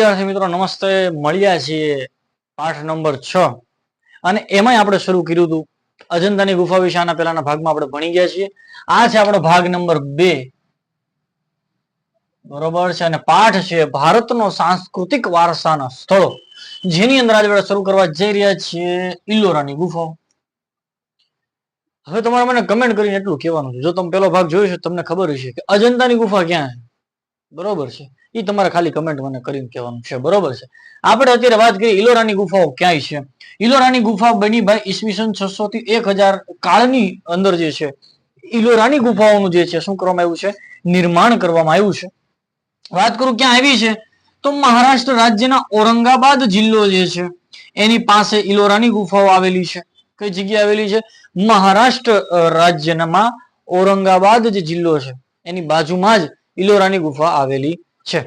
વિદ્યાર્થી મિત્રો નમસ્તે, મળ્યા છીએ પાઠ નંબર 6 અને એમાંય આપણે શરૂ કર્યું હતું અજંતાની ગુફા વિશે. આના પહેલાના ભાગમાં આપણે ભણી ગયા છીએ. આ છે આપણો ભાગ નંબર 2, બરોબર છે. અને પાઠ છે ભારતનો સાંસ્કૃતિક વારસાના સ્થળો, જેની અંદર આજે આપણે શરૂ કરવા જઈ રહ્યા છીએ ઇલોરાની ગુફાઓ. હવે તમારે મને કમેન્ટ કરીને એટલું કહેવાનું છે, જો તમે પેલો ભાગ જોયો છે તમને ખબર હશે કે અજંતાની ગુફા ક્યાં છે, બરોબર છે. એ તમારે ખાલી કમેન્ટ મને કરીને કહેવાનું છે, બરોબર છે. આપણે અત્યારે વાત કરીએ ઇલોરાની ગુફાઓ ક્યાંય છે. ઇલોરાની ગુફા બની ભાઈ ઈસવીસન 600 થી 1000 કાળની અંદર જે છે ઇલોરાની ગુફાઓનું જે છે શું કરવામાં આવ્યું છે, નિર્માણ કરવામાં આવ્યું છે. વાત કરું ક્યાં આવી છે તો મહારાષ્ટ્ર રાજ્યના ઔરંગાબાદ જિલ્લો જે છે એની પાસે ઇલોરાની ગુફાઓ આવેલી છે. કઈ જગ્યાએ આવેલી છે? મહારાષ્ટ્ર રાજ્યમાં ઔરંગાબાદ જે જિલ્લો છે એની બાજુમાં જ ઇલોરાની ગુફા આવેલી છે.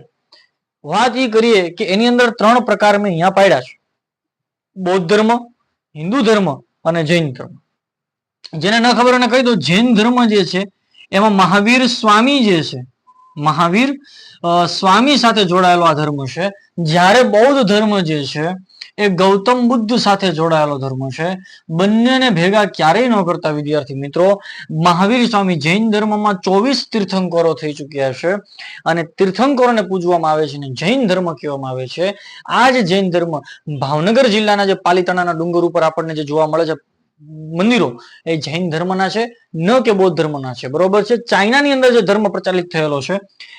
વાત એ કરીએ કે એની અંદર 3 પ્રકાર મેં અહીંયા પાડ્યા છે: બૌદ્ધ ધર્મ, હિન્દુ ધર્મ અને જૈન ધર્મ. જેને ન ખબર એને કહી દો, જૈન ધર્મ જે છે એમાં મહાવીર સ્વામી જે છે, મહાવીર સ્વામી સાથે જોડાયેલો આ ધર્મ છે. જ્યારે બૌદ્ધ ધર્મ જે છે એ ગૌતમ બુદ્ધ સાથે જોડાયેલો ધર્મ છે. બંનેને ભેગા ક્યારેય ન કરતા વિદ્યાર્થી મિત્રો. મહાવીર સ્વામી જૈન ધર્મમાં 24 તીર્થંકરો થઈ ચુક્યા છે અને તીર્થંકરોને પૂજવામાં આવે છે અને જૈન ધર્મ કહેવામાં આવે છે. આ જે જૈન ધર્મ ભાવનગર જિલ્લાના જે પાલીતાણાના ડુંગર ઉપર આપણને જે જોવા મળે છે મંદિરો, એ જૈન ધર્મના છે, ન કે બૌદ્ધ ધર્મના છે, બરોબર છે. ચાઇનાની અંદર જે ધર્મ પ્રચલિત થયેલો છે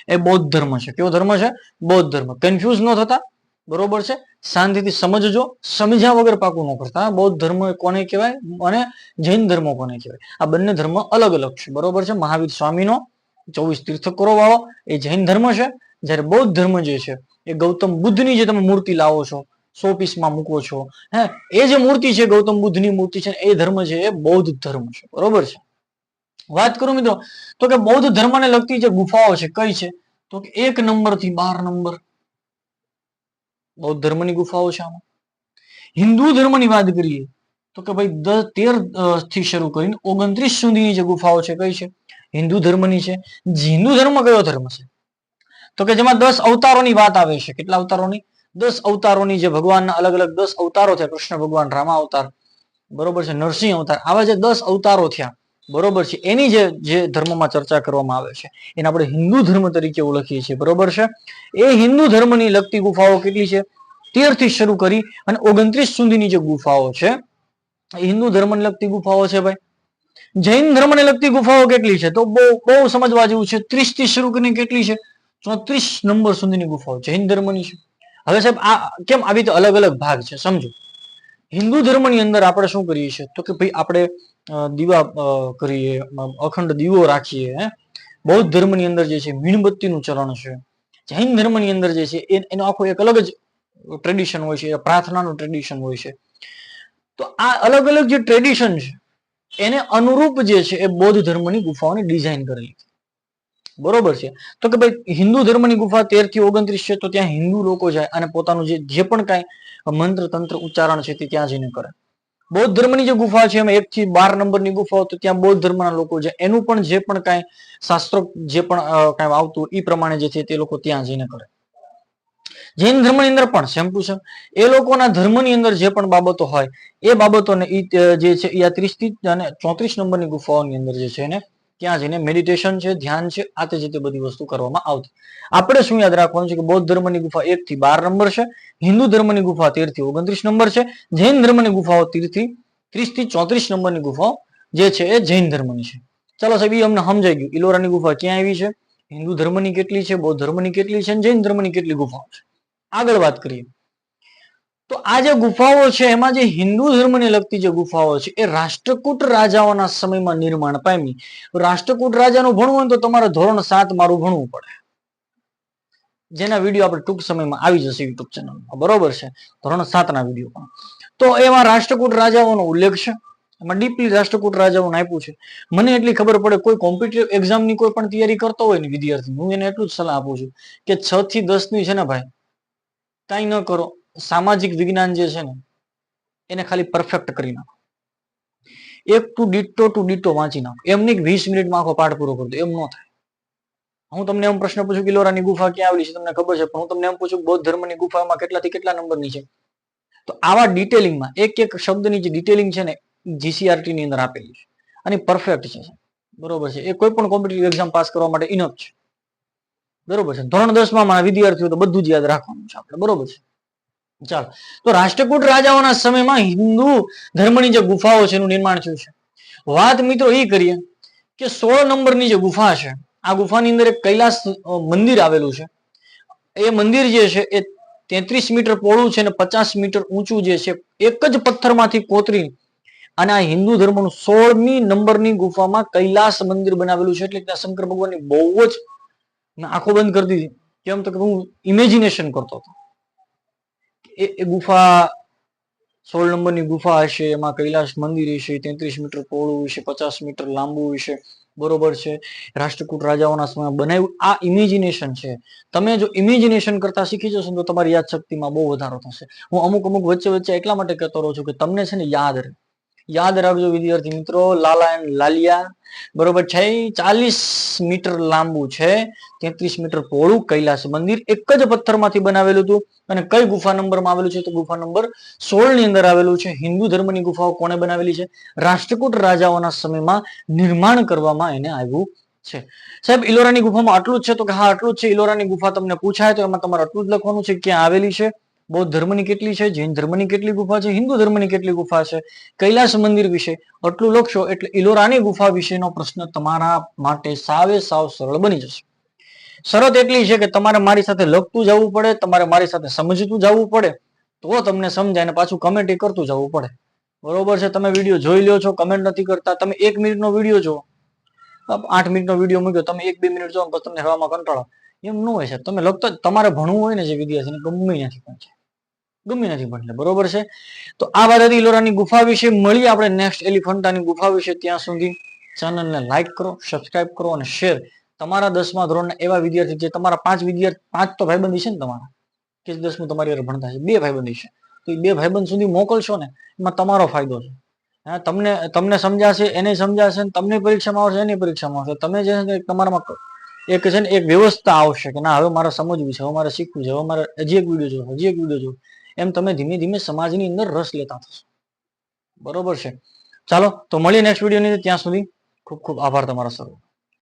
એ બૌદ્ધ ધર્મ છે. કેવો ધર્મ છે? બૌદ્ધ ધર્મ. કન્ફ્યુઝ ન થતા, બરોબર છે. શાંતિથી સમજજો, સમજ્યા વગર પાકું ન કરતા. બૌદ્ધ ધર્મ કોને કહેવાય અને જૈન ધર્મ કોને કહેવાય, આ બંને ધર્મ અલગ અલગ છે, બરોબર છે. મહાવીર સ્વામીનો 24 તીર્થંકરો વાળો એ જૈન ધર્મ છે. જ્યારે બૌદ્ધ ધર્મ જે છે એ ગૌતમ બુદ્ધની જે તમે મૂર્તિ લાવો છો, 100 પીસમાં મૂકો છો, હે, એ જે મૂર્તિ છે ગૌતમ બુદ્ધની મૂર્તિ છે, એ ધર્મ છે એ બૌદ્ધ ધર્મ છે, બરોબર છે. વાત કરું મિત્રો તો કે બૌદ્ધ ધર્મને લગતી જે ગુફાઓ છે કઈ છે તો કે 1 નંબર થી 12 નંબર બૌદ્ધ ધર્મની ગુફાઓ છે. આમાં હિન્દુ ધર્મની વાત કરીએ તો કે ભાઈ 13 થી શરૂ કરીને 29 સુધીની જે ગુફાઓ છે કઈ છે? હિન્દુ ધર્મની છે. હિન્દુ ધર્મ કયો ધર્મ છે તો કે જેમાં 10 અવતારોની વાત આવે છે. કેટલા અવતારોની? 10 અવતારોની. જે ભગવાનના અલગ અલગ 10 અવતારો થયા, કૃષ્ણ ભગવાન, રામા અવતાર, બરોબર છે, નરસિંહ અવતાર, આવા જે 10 અવતારો થયા, બરોબર છે, એની જે ધર્મમાં ચર્ચા કરવામાં આવે છે એને આપણે હિન્દુ ધર્મ તરીકે ઓળખીએ છીએ, બરોબર છે. એ હિન્દુ ધર્મની લગતી ગુફાઓ કેટલી છે? 13 થી શરૂ કરી અને 29 સુધીની જે ગુફાઓ છે એ હિન્દુ ધર્મને લગતી ગુફાઓ છે ભાઈ. જૈન ધર્મને લગતી ગુફાઓ કેટલી છે તો બહુ સમજવા જેવું છે. 30 થી શરૂ કરીને કેટલી છે? 34 નંબર સુધીની ગુફાઓ જૈન ધર્મની છે. હવે સાહેબ આ કેમ આવી તો અલગ અલગ ભાગ છે સમજો. હિન્દુ ધર્મની અંદર આપણે શું કરીએ છીએ તો કે ભાઈ આપણે દીવા કરીએ, અખંડ દીવો રાખીએ, હે. બૌદ્ધ ધર્મની અંદર જે છે મીણબત્તીનું ચલણ છે. જૈન ધર્મની અંદર જે છે એનો આખો એક અલગ જ ટ્રેડિશન હોય છે, પ્રાર્થનાનું ટ્રેડિશન હોય છે. તો આ અલગ અલગ જે ટ્રેડિશન છે એને અનુરૂપ જે છે એ બૌદ્ધ ધર્મની ગુફાઓની ડિઝાઇન કરેલી છે, બરોબર છે. તો કે ભાઈ હિન્દુ ધર્મની ગુફા 13 થી 29 છે તો ત્યાં હિન્દુ લોકો જાય અને પોતાનું જે પણ કાંઈ મંત્ર તંત્ર ઉચ્ચારણ છે તે ત્યાં જઈને કરે. બૌદ્ધ ધર્મની જે ગુફા છે એમાં 1 થી 12 નંબરની ગુફાઓ, તો ત્યાં બૌદ્ધ ધર્મના લોકો જાય, એનું પણ જે પણ કાંઈ શાસ્ત્રો જે પણ કાંઈ આવતું એ પ્રમાણે જે છે તે લોકો ત્યાં જઈને કરે. જૈન ધર્મની અંદર પણ સેમ ટુ સેમ એ લોકોના ધર્મની અંદર જે પણ બાબતો હોય એ બાબતોને જે છે એ 30 થી અને 34 નંબરની ગુફાઓની અંદર જે છે એને ત્યાં જઈને મેડિટેશન છે, ધ્યાન છે, આ તે જે તે બધી વસ્તુ કરવામાં આવતી. આપણે શું યાદ રાખવાનું છે કે બૌદ્ધ ધર્મની ગુફા 1 થી 12 નંબર છે, હિન્દુ ધર્મની ગુફા 13 થી 29 નંબર છે, જૈન ધર્મની ગુફાઓ 30 થી 34 નંબરની ગુફાઓ જે છે એ જૈન ધર્મની છે. ચાલો સાહેબ, એ અમને સમજાઈ ગયું. ઇલોરાની ગુફા ક્યાં આવી છે, હિન્દુ ધર્મની કેટલી છે, બૌદ્ધ ધર્મની કેટલી છે, જૈન ધર્મની કેટલી ગુફાઓ છે. આગળ વાત કરીએ તો આ જે ગુફાઓ છે એમાં જે હિન્દુ ધર્મને લગતી જે ગુફાઓ છે એ રાષ્ટ્રકૂટ રાજાઓના સમયમાં નિર્માણ પામી. રાષ્ટ્રકૂટ રાજાનું ભણવું હોય તો તમારે ધોરણ 7 મારું ભણવું પડે, જેના વિડીયો આપણે ટૂંક સમયમાં આવી જશે યુટ્યુબ ચેનલમાં, બરોબર છે, ધોરણ 7 ના વિડીયો પણ. તો એમાં રાષ્ટ્રકૂટ રાજાઓનો ઉલ્લેખ છે, એમાં ડીપલી રાષ્ટ્રકૂટ રાજાઓને આપ્યું છે. મને એટલી ખબર પડે, કોઈ કોમ્પિટિટિવ એક્ઝામની કોઈ પણ તૈયારી કરતો હોય ને વિદ્યાર્થી, હું એને એટલું જ સલાહ આપું છું કે 6 થી 10 ની છે ને ભાઈ કાંઈ ન કરો, સામાજિક વિજ્ઞાન જે છે ને એને ખાલી પરફેક્ટ કરી નાખો. 1 ટુ ડીટો વાંચી નાખો. એમ નહીં 20 મિનિટમાં આખો પાઠ પૂરો કરી દો, એમ ન થાય. હું તમને એમ પ્રશ્ન પૂછું કે ઇલોરાની ગુફા ક્યાં આવેલી છે તમને ખબર છે, પણ હું તમને એમ પૂછું બૌદ્ધ ધર્મની ગુફામાં કેટલાથી કેટલા નંબરની છે, તો આવા ડિટેલિંગમાં એક એક શબ્દની જે ડિટેલિંગ છે ને જીસીઆરટી ની અંદર આપેલી છે અને પરફેક્ટ છે, બરોબર છે. એ કોઈ પણ કોમ્પિટિટિવ એક્ઝામ પાસ કરવા માટે ઇનફ છે, બરોબર છે. ધોરણ 10 માં વિદ્યાર્થીઓ તો બધું જ યાદ રાખવાનું છે આપણે, બરોબર છે. ચાલો, તો રાષ્ટ્રકૂટ રાજાઓના સમયમાં હિન્દુ ધર્મની જે ગુફાઓ છે એનું નિર્માણ થયું છે. વાત મિત્રો એ કરીએ કે 16 નંબરની જે ગુફા છે, આ ગુફાની અંદર એક કૈલાસ મંદિર આવેલું છે. એ મંદિર જે છે એ 33 મીટર પહોળું છે અને 50 મીટર ઊંચું જે છે, એક જ પથ્થરમાંથી કોતરી અને આ હિન્દુ ધર્મનું 16મી નંબરની ગુફામાં કૈલાસ મંદિર બનાવેલું છે. એટલે કે શંકર ભગવાનની બહુ જ આંખો બંધ કરી દીધી, કેમ તો કે હું ઇમેજિનેશન કરતો હતો. એ ગુફા 16 નંબરની ગુફા હશે, એમાં કૈલાસ મંદિર હશે, 33 મીટર પહોળું હશે, 50 મીટર લાંબુ હશે, બરોબર છે. રાષ્ટ્રકૂટ રાજાઓના સમયમાં બનાવ્યું. આ ઇમેજિનેશન છે. તમે જો ઇમેજિનેશન કરતા શીખી જશો તો તમારી યાદશક્તિમાં બહુ વધારો થશે. હું અમુક વચ્ચે એટલા માટે કહેતો રહું છું કે તમને છે ને યાદ રાખજો વિદ્યાર્થી મિત્રો. લાલા એન્ડ લાલિયા, બરોબર છે. 40 મીટર લાંબુ છે, 33 મીટર પહોળું કૈલાસ મંદિર એક જ પથ્થરમાંથી બનાવેલું હતું. અને કઈ ગુફા નંબરમાં આવેલું છે? તો ગુફા નંબર 16 ની અંદર આવેલું છે. હિન્દુ ધર્મની ગુફાઓ કોણે બનાવેલી છે? રાષ્ટ્રકૂટ રાજાઓના સમયમાં નિર્માણ કરવામાં એને આવ્યું છે. સાહેબ ઇલોરાની ગુફામાં આટલું જ છે? તો કે હા આટલું જ છે. ઇલોરાની ગુફા તમને પૂછાય તો એમાં તમારે આટલું જ લખવાનું છે, ક્યાં આવેલી છે, બૌદ્ધ ધર્મની કેટલી છે, જૈન ધર્મની કેટલી ગુફા છે, હિન્દુ ધર્મની કેટલી ગુફા છે, કૈલાસ મંદિર વિશે આટલું લખશો એટલે ઇલોરાની ગુફા વિશેનો પ્રશ્ન તમારા માટે સાવ સરળ બની જશે. શરત એટલી છે કે તમારે મારી સાથે લખતું જવું પડે, તમારે મારી સાથે સમજતું જવું પડે, તો તમને સમજાય. ને પાછું કમેન્ટ કરતું જવું પડે, બરોબર છે. તમે વિડીયો જોઈ લ્યો છો, કમેન્ટ નથી કરતા. તમે 1 મિનિટનો વિડીયો જો, 8 મિનિટનો વિડીયો મૂક્યો, તમે 1-2 મિનિટ જો પછી તમને હવામાં કંટાળો, એમ ન હોય. તમે લખતો તમારે ભણવું હોય ને જે વિદ્યાર્થીને ગમે નથી ભણશે, બરોબર છે. તો આ વાત હતી ઇલોરાની ગુફા વિશે. મળીએ આપણે નેક્સ્ટ એલિફન્ટાની ગુફા વિશે. ત્યાં સુધી ચેનલને લાઈક કરો, સબસ્ક્રાઇબ કરો અને શેર. તમારા 10મા ધોરણના એવા વિદ્યાર્થી જે તમારા 5 તો ભાઈબંધ છે ને તમારા કે 10મું તમારી હારે ભણતા છે, 2 ભાઈબંધ છે, તો એ 2 ભાઈબંધ સુધી મોકલશો ને એમાં તમારો ફાયદો છે. હા, તમને સમજાશે, એને સમજાશે, તમને પરીક્ષામાં આવશે, એની પરીક્ષામાં આવશે. તમે જે તમારામાં એક છે ને એક વ્યવસ્થા આવશે કે ના હવે મારે સમજવું છે, હવે મારે શીખવું છે, હવે મારે હજી એક વિડીયો જોવો, એમ તમે ધીમે ધીમે સમાજની અંદર રસ લેતા થશો, બરોબર છે. ચાલો તો મળીએ નેક્સ્ટ વિડીયોની. ત્યાં સુધી ખૂબ ખૂબ આભાર તમારો સર્વ.